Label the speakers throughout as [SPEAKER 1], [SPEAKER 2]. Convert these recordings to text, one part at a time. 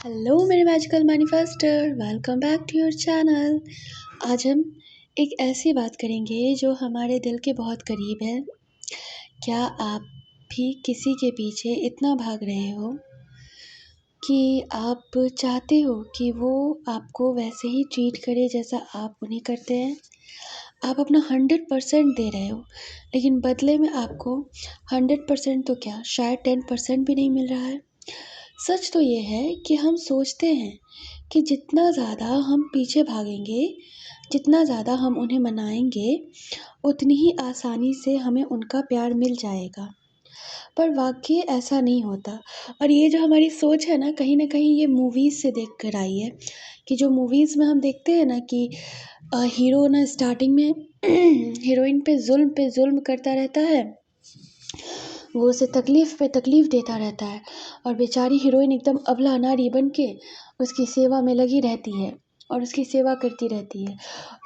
[SPEAKER 1] Hello मेरे magical manifester, welcome back to your channel. आज हम एक ऐसी बात करेंगे जो हमारे दिल के बहुत करीब है। क्या आप भी किसी के पीछे इतना भाग रहे हो कि आप चाहते हो कि वो आपको वैसे ही ट्रीट करे जैसा आप उन्हें करते हैं? आप अपना 100% दे रहे हो, लेकिन बदले में आपको 100% तो क्या, शायद 10% भी नहीं मिल रहा है। सच तो ये है कि हम सोचते हैं कि जितना ज़्यादा हम पीछे भागेंगे, जितना ज़्यादा हम उन्हें मनाएंगे, उतनी ही आसानी से हमें उनका प्यार मिल जाएगा। पर वाक़ई ऐसा नहीं होता। और ये जो हमारी सोच है ना, कहीं न कहीं ये मूवीज़ से देख कर आई है कि जो मूवीज़ में हम देखते हैं ना कि हीरो ना स्टार्टिंग में हीरोइन पे ज़ुल्म करता रहता है, वो उसे तकलीफ़ पे तकलीफ़ देता रहता है और बेचारी हीरोइन एकदम अबला नारी बन के उसकी सेवा में लगी रहती है और उसकी सेवा करती रहती है।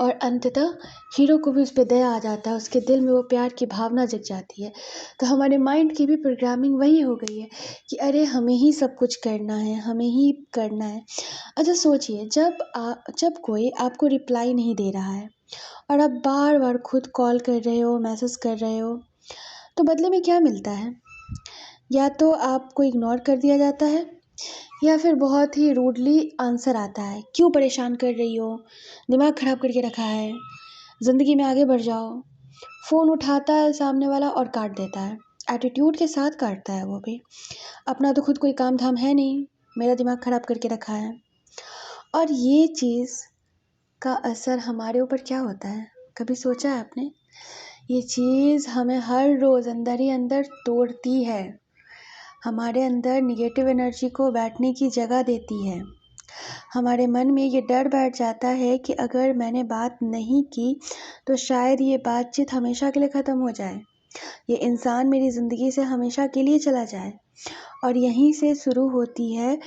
[SPEAKER 1] और अंततः हीरो को भी उस पे दया आ जाता है, उसके दिल में वो प्यार की भावना जग जाती है। तो हमारे माइंड की भी प्रोग्रामिंग वही हो गई है कि अरे हमें ही सब कुछ करना है, हमें ही करना है। अच्छा सोचिए, जब कोई आपको रिप्लाई नहीं दे रहा है और आप बार-बार खुद कॉल कर रहे हो, मैसेज कर रहे हो, तो बदले में क्या मिलता है? या तो आपको इग्नोर कर दिया जाता है या फिर बहुत ही रूडली आंसर आता है, क्यों परेशान कर रही हो, दिमाग ख़राब करके रखा है, ज़िंदगी में आगे बढ़ जाओ। फ़ोन उठाता है सामने वाला और काट देता है, एटीट्यूड के साथ काटता है वो भी। अपना तो खुद कोई काम धाम है नहीं, मेरा दिमाग ख़राब करके रखा है। और ये चीज़ का असर हमारे ऊपर क्या होता है, कभी सोचा है आपने? ये चीज़ हमें हर रोज़ अंदर ही अंदर तोड़ती है, हमारे अंदर निगेटिव एनर्जी को बैठने की जगह देती है। हमारे मन में ये डर बैठ जाता है कि अगर मैंने बात नहीं की तो शायद ये बातचीत हमेशा के लिए ख़त्म हो जाए, ये इंसान मेरी ज़िंदगी से हमेशा के लिए चला जाए। और यहीं से शुरू होती है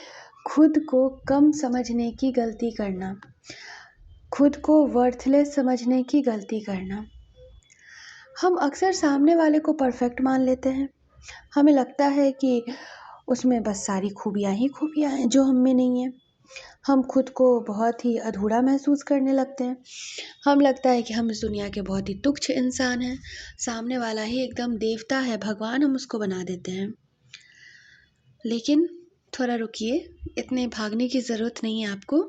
[SPEAKER 1] खुद को कम समझने की गलती करना, खुद को वर्थलेस समझने की गलती करना। हम अक्सर सामने वाले को परफेक्ट मान लेते हैं। हमें लगता है कि उसमें बस सारी खूबियाँ ही खूबियाँ हैं जो हम में नहीं हैं। हम खुद को बहुत ही अधूरा महसूस करने लगते हैं। हम लगता है कि हम इस दुनिया के बहुत ही तुच्छ इंसान हैं, सामने वाला ही एकदम देवता है, भगवान हम उसको बना देते हैं। लेकिन थोड़ा रुकिए, इतने भागने की ज़रूरत नहीं है आपको।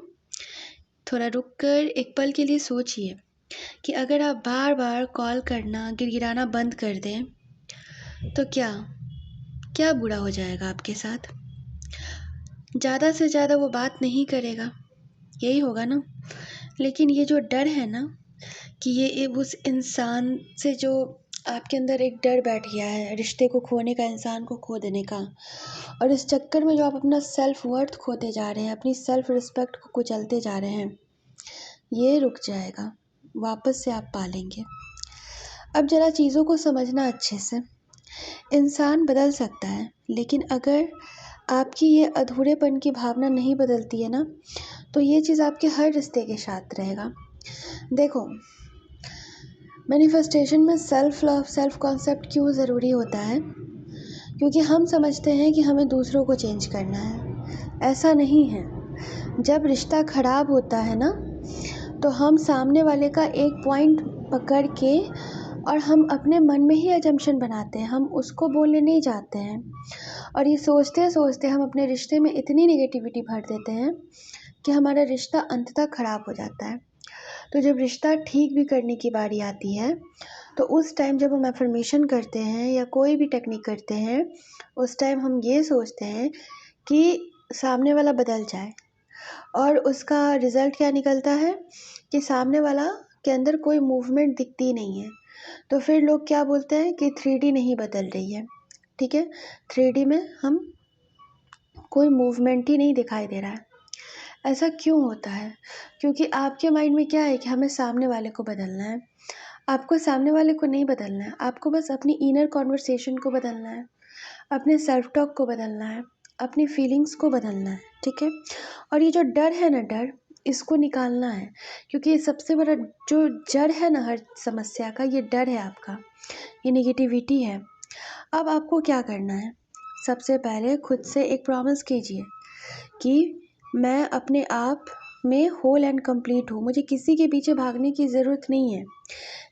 [SPEAKER 1] थोड़ा रुक कर एक पल के लिए सोचिए कि अगर आप बार-बार कॉल करना, गिड़गिड़ाना बंद कर दें, तो क्या बुरा हो जाएगा आपके साथ? ज़्यादा से ज़्यादा वो बात नहीं करेगा, यही होगा ना। लेकिन ये जो डर है ना कि ये उस इंसान से जो आपके अंदर एक डर बैठ गया है, रिश्ते को खोने का, इंसान को खो देने का, और इस चक्कर में जो आप अपना सेल्फ वर्थ खोते जा रहे हैं, अपनी सेल्फ रिस्पेक्ट को कुचलते जा रहे हैं, ये रुक जाएगा, वापस से आप पालेंगे। अब ज़रा चीज़ों को समझना अच्छे से। इंसान बदल सकता है, लेकिन अगर आपकी ये अधूरेपन की भावना नहीं बदलती है ना, तो ये चीज़ आपके हर रिश्ते के साथ रहेगा। देखो, मैनिफेस्टेशन में सेल्फ लव, सेल्फ कॉन्सेप्ट क्यों ज़रूरी होता है? क्योंकि हम समझते हैं कि हमें दूसरों को चेंज करना है। ऐसा नहीं है। जब रिश्ता ख़राब होता है ना, तो हम सामने वाले का एक पॉइंट पकड़ के और हम अपने मन में ही अजम्पशन बनाते हैं, हम उसको बोलने नहीं जाते हैं। और ये सोचते सोचते हम अपने रिश्ते में इतनी नेगेटिविटी भर देते हैं कि हमारा रिश्ता अंततः ख़राब हो जाता है। तो जब रिश्ता ठीक भी करने की बारी आती है, तो उस टाइम जब हम एफर्मेशन करते हैं या कोई भी टेक्निक करते हैं, उस टाइम हम ये सोचते हैं कि सामने वाला बदल जाए, और उसका रिज़ल्ट क्या निकलता है कि सामने वाला के अंदर कोई मूवमेंट दिखती नहीं है। तो फिर लोग क्या बोलते हैं कि 3D नहीं बदल रही है, ठीक है? 3D में हम कोई मूवमेंट ही नहीं दिखाई दे रहा है। ऐसा क्यों होता है? क्योंकि आपके माइंड में क्या है कि हमें सामने वाले को बदलना है। आपको सामने वाले को नहीं बदलना है, आपको बस अपनी इनर कॉन्वर्सेशन को बदलना है, अपने सेल्फ टॉक को बदलना है, अपनी फीलिंग्स को बदलना है, ठीक है? और ये जो डर है ना, डर, इसको निकालना है, क्योंकि ये सबसे बड़ा जो जड़ है ना हर समस्या का, ये डर है आपका, ये नेगेटिविटी है। अब आपको क्या करना है? सबसे पहले खुद से एक प्रॉमिस कीजिए कि मैं अपने आप में होल एंड कंप्लीट हूँ, मुझे किसी के पीछे भागने की ज़रूरत नहीं है।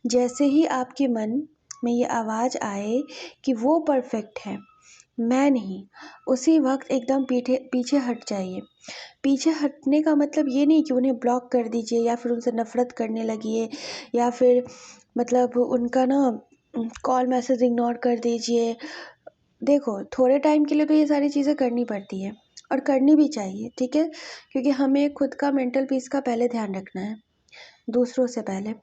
[SPEAKER 1] जैसे ही आपके मन में ये आवाज़ आए कि वो परफेक्ट है, मैं नहीं, उसी वक्त एकदम पीछे हट जाइए। पीछे हटने का मतलब ये नहीं कि उन्हें ब्लॉक कर दीजिए या फिर उनसे नफ़रत करने लगिए या फिर मतलब उनका ना कॉल मैसेज इग्नोर कर दीजिए। देखो, थोड़े टाइम के लिए तो ये सारी चीज़ें करनी पड़ती है और करनी भी चाहिए, ठीक है? क्योंकि हमें खुद का मेंटल पीस का पहले ध्यान रखना है, दूसरों से पहले।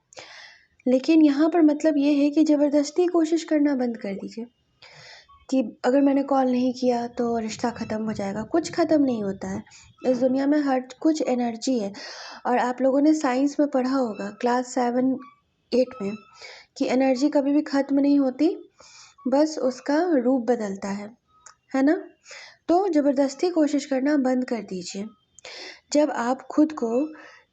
[SPEAKER 1] लेकिन यहाँ पर मतलब ये है कि ज़बरदस्ती कोशिश करना बंद कर दीजिए कि अगर मैंने कॉल नहीं किया तो रिश्ता ख़त्म हो जाएगा। कुछ ख़त्म नहीं होता है। इस दुनिया में हर कुछ एनर्जी है और आप लोगों ने साइंस में पढ़ा होगा क्लास 7-8 में कि एनर्जी कभी भी ख़त्म नहीं होती, बस उसका रूप बदलता है ना? तो ज़बरदस्ती कोशिश करना बंद कर दीजिए। जब आप खुद को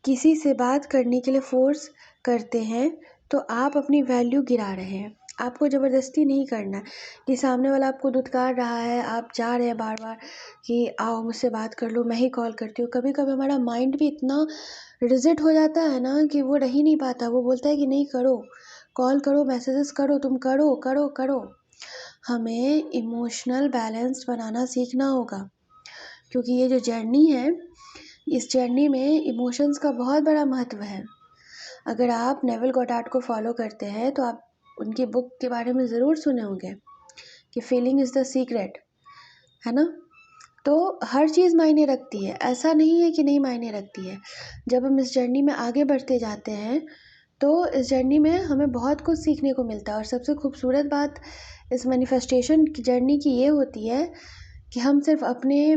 [SPEAKER 1] किसी से बात करने के लिए फ़ोर्स करते हैं तो आप अपनी वैल्यू गिरा रहे हैं। आपको ज़बरदस्ती नहीं करना है कि सामने वाला आपको धुतकार रहा है, आप जा रहे हैं बार-बार कि आओ मुझसे बात कर लो, मैं ही कॉल करती हूँ। कभी-कभी हमारा माइंड भी इतना रिजिड हो जाता है ना कि वो रह ही नहीं पाता। वो बोलता है कि नहीं करो, कॉल करो, मैसेजेस करो, तुम करो, करो, करो। हमें इमोशनल बैलेंस बनाना सीखना होगा क्योंकि ये जो जर्नी है, इस जर्नी में इमोशंस का बहुत बड़ा महत्व है। अगर आप नेविल गॉडार्ड को फॉलो करते हैं तो आप उनकी बुक के बारे में ज़रूर सुने होंगे कि फीलिंग इज़ द सीक्रेट, है ना? तो हर चीज़ मायने रखती है, ऐसा नहीं है कि नहीं मायने रखती है। जब हम इस जर्नी में आगे बढ़ते जाते हैं तो इस जर्नी में हमें बहुत कुछ सीखने को मिलता है और सबसे खूबसूरत बात इस मैनिफेस्टेशन की जर्नी की ये होती है कि हम सिर्फ अपने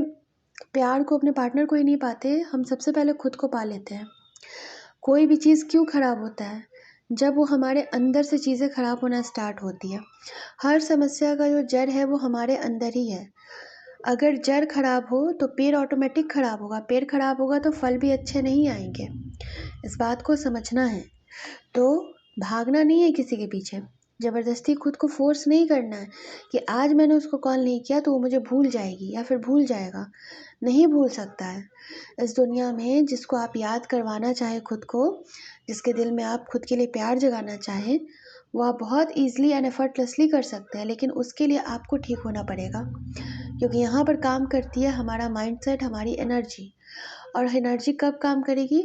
[SPEAKER 1] प्यार को, अपने पार्टनर को ही नहीं पाते, हम सबसे पहले खुद को पा लेते हैं। कोई भी चीज़ क्यों ख़राब होता है? जब वो हमारे अंदर से चीज़ें ख़राब होना स्टार्ट होती है। हर समस्या का जो जड़ है वो हमारे अंदर ही है। अगर जड़ ख़राब हो तो पेड़ ऑटोमेटिक ख़राब होगा, पेड़ ख़राब होगा तो फल भी अच्छे नहीं आएँगे। इस बात को समझना है। तो भागना नहीं है किसी के पीछे, ज़बरदस्ती खुद को फ़ोर्स नहीं करना है कि आज मैंने उसको कॉल नहीं किया तो वो मुझे भूल जाएगी या फिर भूल जाएगा। नहीं भूल सकता है। इस दुनिया में जिसको आप याद करवाना चाहें खुद को, जिसके दिल में आप खुद के लिए प्यार जगाना चाहें, वो आप बहुत ईज़िली एंड एफर्टलेसली कर सकते हैं, लेकिन उसके लिए आपको ठीक होना पड़ेगा। क्योंकि यहाँ पर काम करती है हमारा माइंडसेट, हमारी एनर्जी। और एनर्जी कब काम करेगी?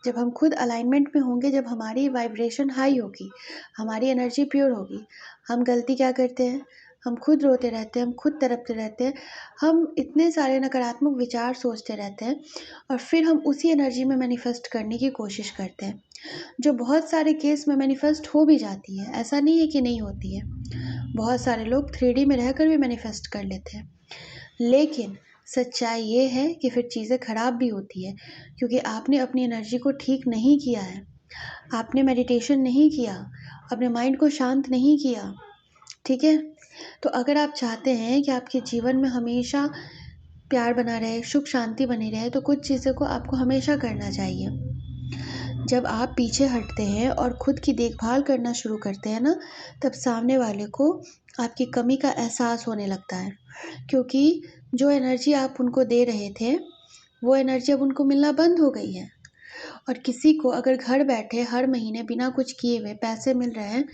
[SPEAKER 1] जब हम खुद अलाइनमेंट में होंगे, जब हमारी वाइब्रेशन हाई होगी, हमारी एनर्जी प्योर होगी। हम गलती क्या करते हैं? हम खुद रोते रहते हैं, हम खुद तड़पते रहते हैं, हम इतने सारे नकारात्मक विचार सोचते रहते हैं और फिर हम उसी एनर्जी में मैनिफेस्ट करने की कोशिश करते हैं, जो बहुत सारे केस में मैनिफेस्ट हो भी जाती है। ऐसा नहीं है कि नहीं होती है। बहुत सारे लोग 3D में रहकर भी मैनिफेस्ट कर लेते हैं। लेकिन सच्चाई ये है कि फिर चीज़ें ख़राब भी होती है क्योंकि आपने अपनी एनर्जी को ठीक नहीं किया है। आपने मेडिटेशन नहीं किया, अपने माइंड को शांत नहीं किया, ठीक है? तो अगर आप चाहते हैं कि आपके जीवन में हमेशा प्यार बना रहे, सुख शांति बनी रहे, तो कुछ चीज़ों को आपको हमेशा करना चाहिए। जब आप पीछे हटते हैं और खुद की देखभाल करना शुरू करते हैं ना, तब सामने वाले को आपकी कमी का एहसास होने लगता है। क्योंकि जो एनर्जी आप उनको दे रहे थे, वो एनर्जी अब उनको मिलना बंद हो गई है। और किसी को अगर घर बैठे हर महीने बिना कुछ किए हुए पैसे मिल रहे हैं,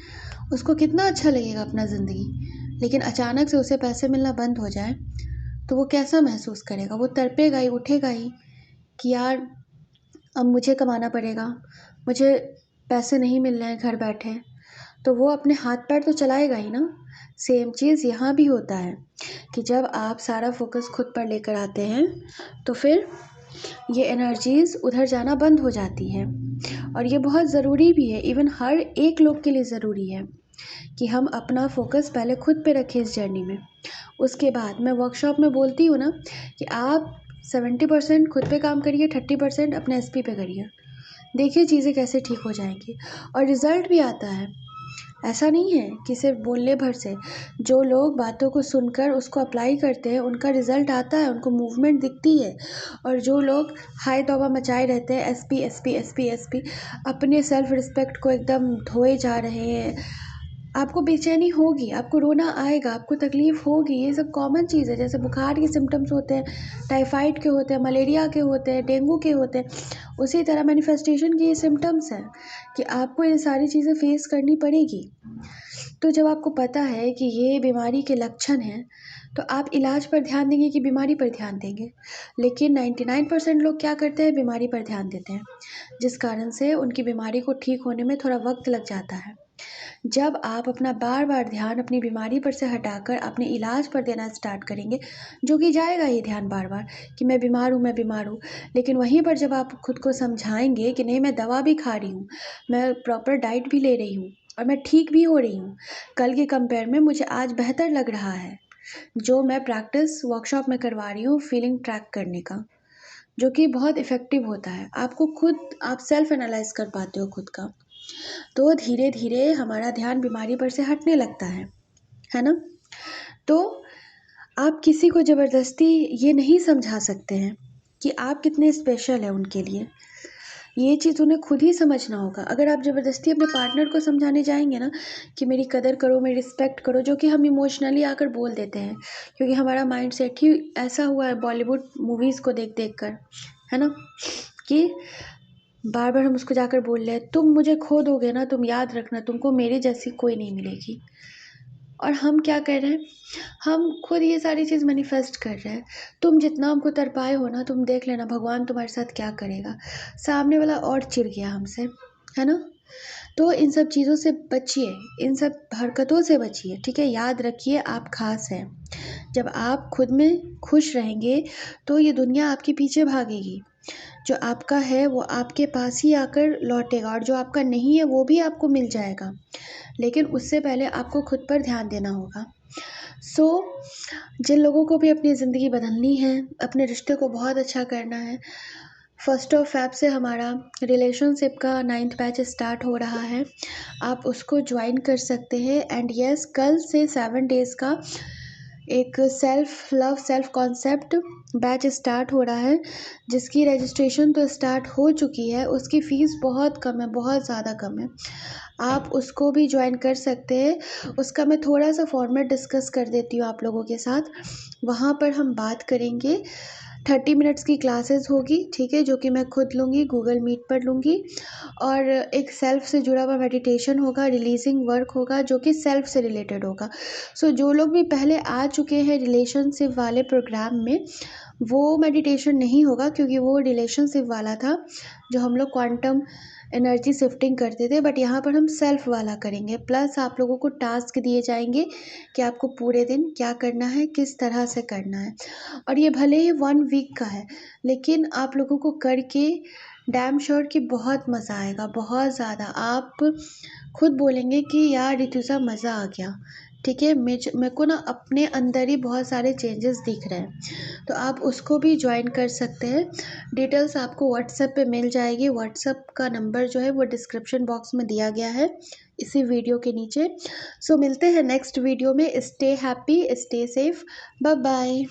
[SPEAKER 1] उसको कितना अच्छा लगेगा अपना ज़िंदगी। लेकिन अचानक से उसे पैसे मिलना बंद हो जाए, तो वो कैसा महसूस करेगा? वो तड़पेगा ही, उठेगा ही कि यार अब मुझे कमाना पड़ेगा, मुझे पैसे नहीं मिल रहे हैं घर बैठे। तो वो अपने हाथ पैर तो चलाएगा ही ना। सेम चीज़ यहाँ भी होता है कि जब आप सारा फोकस खुद पर लेकर आते हैं तो फिर ये एनर्जीज़ उधर जाना बंद हो जाती है। और ये बहुत ज़रूरी भी है, इवन हर एक लोग के लिए ज़रूरी है कि हम अपना फोकस पहले खुद पे रखें इस जर्नी में। उसके बाद मैं वर्कशॉप में बोलती हूँ ना कि आप 70% खुद पे काम करिए, 30% अपने एसपी पे करिए। देखिए चीज़ें कैसे ठीक हो जाएंगी और रिज़ल्ट भी आता है। ऐसा नहीं है कि सिर्फ बोलने भर से। जो लोग बातों को सुनकर उसको अप्लाई करते हैं उनका रिज़ल्ट आता है, उनको मूवमेंट दिखती है। और जो लोग हाय तौबा मचाए रहते हैं, एसपी एसपी एसपी एसपी, अपने सेल्फ रिस्पेक्ट को एकदम धोए जा रहे हैं, आपको बेचैनी होगी, आपको रोना आएगा, आपको तकलीफ़ होगी, ये सब कॉमन चीज़ है। जैसे बुखार के सिम्टम्स होते हैं, टाइफाइड के होते हैं, मलेरिया के होते हैं, डेंगू के होते हैं, उसी तरह मैनिफेस्टेशन के ये सिम्टम्स हैं कि आपको ये सारी चीज़ें फेस करनी पड़ेगी। तो जब आपको पता है कि ये बीमारी के लक्षण हैं, तो आप इलाज पर ध्यान देंगे कि बीमारी पर ध्यान देंगे। लेकिन 99% लोग क्या करते हैं, बीमारी पर ध्यान देते हैं, जिस कारण से उनकी बीमारी को ठीक होने में थोड़ा वक्त लग जाता है। जब आप अपना बार बार ध्यान अपनी बीमारी पर से हटाकर अपने इलाज पर देना स्टार्ट करेंगे, जो कि जाएगा ये ध्यान बार बार कि मैं बीमार हूँ, मैं बीमार हूँ, लेकिन वहीं पर जब आप खुद को समझाएंगे कि नहीं, मैं दवा भी खा रही हूँ, मैं प्रॉपर डाइट भी ले रही हूँ और मैं ठीक भी हो रही हूँ, कल के कंपेयर में मुझे आज बेहतर लग रहा है, जो मैं प्रैक्टिस वर्कशॉप में करवा रही हूँ फीलिंग ट्रैक करने का, जो कि बहुत इफ़ेक्टिव होता है। आपको खुद आप सेल्फ एनालाइज कर पाते हो खुद का, तो धीरे धीरे हमारा ध्यान बीमारी पर से हटने लगता है ना। तो आप किसी को ज़बरदस्ती ये नहीं समझा सकते हैं कि आप कितने स्पेशल हैं उनके लिए। ये चीज़ उन्हें खुद ही समझना होगा। अगर आप ज़बरदस्ती अपने पार्टनर को समझाने जाएंगे ना कि मेरी कदर करो, मेरी रिस्पेक्ट करो, जो कि हम इमोशनली आकर बोल देते हैं, क्योंकि हमारा माइंड सेट ही ऐसा हुआ है बॉलीवुड मूवीज़ को देख देख कर, है ना, कि बार बार हम उसको जाकर बोल रहे हैं, तुम मुझे खो दोगे ना, तुम याद रखना, तुमको मेरे जैसी कोई नहीं मिलेगी। और हम क्या कर रहे हैं, हम खुद ये सारी चीज़ मैनिफेस्ट कर रहे हैं। तुम जितना हमको तरपाए हो ना, तुम देख लेना भगवान तुम्हारे साथ क्या करेगा। सामने वाला और चिढ़ गया हमसे, है ना। तो इन सब चीज़ों से बचिए, इन सब हरकतों से बचिए, ठीक है। याद रखिए आप खास हैं। जब आप खुद में खुश रहेंगे तो ये दुनिया आपके पीछे भागेगी। जो आपका है वो आपके पास ही आकर लौटेगा, और जो आपका नहीं है वो भी आपको मिल जाएगा, लेकिन उससे पहले आपको खुद पर ध्यान देना होगा। सो जिन लोगों को भी अपनी ज़िंदगी बदलनी है, अपने रिश्ते को बहुत अच्छा करना है, 1 फेब से हमारा रिलेशनशिप का 9th बैच स्टार्ट हो रहा है। आप उसको ज्वाइन कर सकते हैं। एंड यस, कल से 7 डेज़ का एक self love self concept batch start हो रहा है, जिसकी रजिस्ट्रेशन तो स्टार्ट हो चुकी है। उसकी फ़ीस बहुत कम है, बहुत ज़्यादा कम है। आप उसको भी ज्वाइन कर सकते हैं। उसका मैं थोड़ा सा फॉर्मेट डिस्कस कर देती हूँ आप लोगों के साथ। वहाँ पर हम बात करेंगे, 30 मिनट्स की क्लासेस होगी, ठीक है, जो कि मैं खुद लूँगी, गूगल मीट पर लूँगी। और एक सेल्फ से जुड़ा हुआ मेडिटेशन होगा, रिलीजिंग वर्क होगा, जो कि सेल्फ से रिलेटेड होगा। सो जो लोग भी पहले आ चुके हैं रिलेशनशिप वाले प्रोग्राम में, वो मेडिटेशन नहीं होगा, क्योंकि वो रिलेशनशिप वाला था जो हम लोग क्वांटम एनर्जी शिफ्टिंग करते थे। बट यहाँ पर हम सेल्फ वाला करेंगे। प्लस आप लोगों को टास्क दिए जाएंगे कि आपको पूरे दिन क्या करना है, किस तरह से करना है। और ये भले ही 1 वीक का है, लेकिन आप लोगों को करके डैम श्योर कि बहुत मज़ा आएगा, बहुत ज़्यादा। आप खुद बोलेंगे कि यार ऋतुजा मज़ा आ गया, ठीक है। मेरे को ना अपने अंदर ही बहुत सारे चेंजेस दिख रहे हैं। तो आप उसको भी ज्वाइन कर सकते हैं। डिटेल्स आपको व्हाट्सएप पे मिल जाएगी। व्हाट्सएप का नंबर जो है वो डिस्क्रिप्शन बॉक्स में दिया गया है इसी वीडियो के नीचे। सो मिलते हैं नेक्स्ट वीडियो में। Stay happy, stay safe, bye bye.